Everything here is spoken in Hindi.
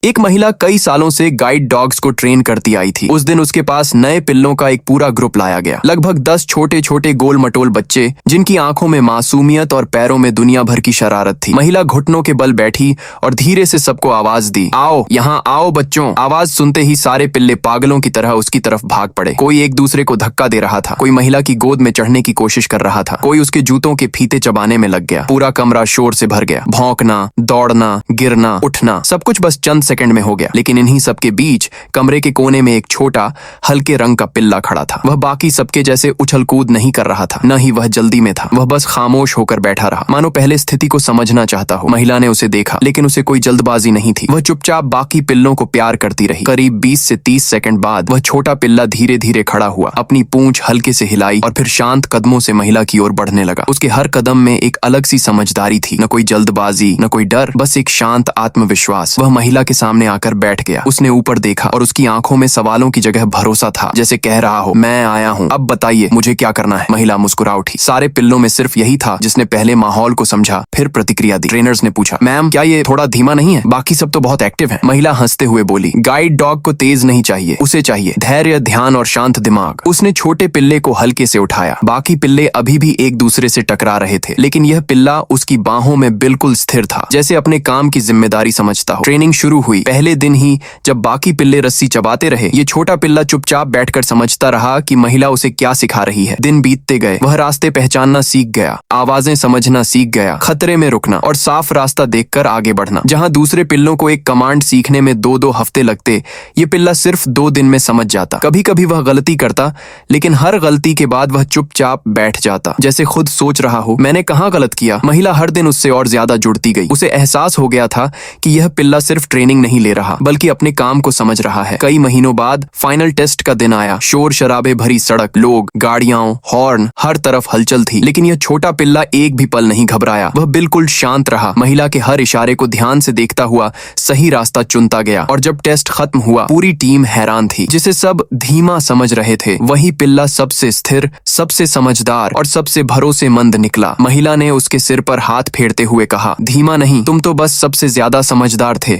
एक महिला कई सालों से गाइड डॉग्स को ट्रेन करती आई थी। उस दिन उसके पास नए पिल्लों का एक पूरा ग्रुप लाया गया। लगभग 10 छोटे छोटे गोल मटोल बच्चे, जिनकी आंखों में मासूमियत और पैरों में दुनिया भर की शरारत थी। महिला घुटनों के बल बैठी और धीरे से सबको आवाज दी, आओ यहाँ आओ बच्चों। आवाज सुनते ही सारे पिल्ले पागलों की तरह उसकी तरफ भाग पड़े। कोई एक दूसरे को धक्का दे रहा था, कोई महिला की गोद में चढ़ने की कोशिश कर रहा था, कोई उसके जूतों के फीते चबाने में लग गया। पूरा कमरा शोर से भर गया। भौंकना, दौड़ना, गिरना, उठना, सब कुछ बस चंद सेकंड में हो गया। लेकिन इन्हीं सबके बीच कमरे के कोने में एक छोटा हल्के रंग का पिल्ला खड़ा था। वह बाकी सबके जैसे उछल कूद नहीं कर रहा था, न ही वह जल्दी में था। वह बस खामोश होकर बैठा रहा, मानो पहले स्थिति को समझना चाहता हो। महिला ने उसे देखा, लेकिन उसे कोई जल्दबाजी नहीं थी। वह चुपचाप बाकी पिल्लों को प्यार करती रही। करीब 20 से 30 सेकंड बाद वह छोटा पिल्ला धीरे धीरे खड़ा हुआ, अपनी पूंछ हल्के से हिलाई और फिर शांत कदमों से महिला की ओर बढ़ने लगा। उसके हर कदम में एक अलग सी समझदारी थी, न कोई जल्दबाजी, न कोई डर, बस एक शांत आत्मविश्वास। वह महिला के सामने आकर बैठ गया। उसने ऊपर देखा और उसकी आंखों में सवालों की जगह भरोसा था, जैसे कह रहा हो, मैं आया हूँ, अब बताइए मुझे क्या करना है। महिला मुस्कुरा उठी। सारे पिल्लों में सिर्फ यही था जिसने पहले माहौल को समझा, फिर प्रतिक्रिया दी। ट्रेनर्स ने पूछा, मैम क्या ये थोड़ा धीमा नहीं है? बाकी सब तो बहुत एक्टिव हैं। महिला हंसते हुए बोली, गाइड डॉग को तेज नहीं चाहिए, उसे चाहिए धैर्य, ध्यान और शांत दिमाग। उसने छोटे पिल्ले को हल्के से उठाया। बाकी पिल्ले अभी भी एक दूसरे से टकरा रहे थे, लेकिन यह पिल्ला उसकी बाहों में बिल्कुल स्थिर था, जैसे अपने काम की जिम्मेदारी समझता हो। ट्रेनिंग शुरू हुई। पहले दिन ही जब बाकी पिल्ले रस्सी चबाते रहे, ये छोटा पिल्ला चुपचाप बैठकर समझता रहा कि महिला उसे क्या सिखा रही है। दिन बीतते गए। वह रास्ते पहचानना सीख गया, आवाजें समझना सीख गया, खतरे में रुकना और साफ रास्ता देखकर आगे बढ़ना। जहां दूसरे पिल्लों को एक कमांड सीखने में 2-2 हफ्ते लगते, ये पिल्ला सिर्फ 2 दिन में समझ जाता। कभी कभी वह गलती करता, लेकिन हर गलती के बाद वह चुपचाप बैठ जाता, जैसे खुद सोच रहा हो, मैंने कहाँ गलत किया। महिला हर दिन उससे और ज्यादा जुड़ती गई। उसे एहसास हो गया था कि यह पिल्ला सिर्फ ट्रेनिंग नहीं ले रहा, बल्कि अपने काम को समझ रहा है। कई महीनों बाद फाइनल टेस्ट का दिन आया। शोर शराबे भरी सड़क, लोग, गाड़ियां, हॉर्न, हर तरफ हलचल थी। लेकिन यह छोटा पिल्ला एक भी पल नहीं घबराया। वह बिल्कुल शांत रहा, महिला के हर इशारे को ध्यान से देखता हुआ सही रास्ता चुनता गया। और जब टेस्ट खत्म हुआ, पूरी टीम हैरान थी। जिसे सब धीमा समझ रहे थे, वही पिल्ला सबसे स्थिर, सबसे समझदार और सबसे भरोसेमंद निकला। महिला ने उसके सिर पर हाथ फेरते हुए कहा, धीमा नहीं, तुम तो बस सबसे ज्यादा समझदार थे।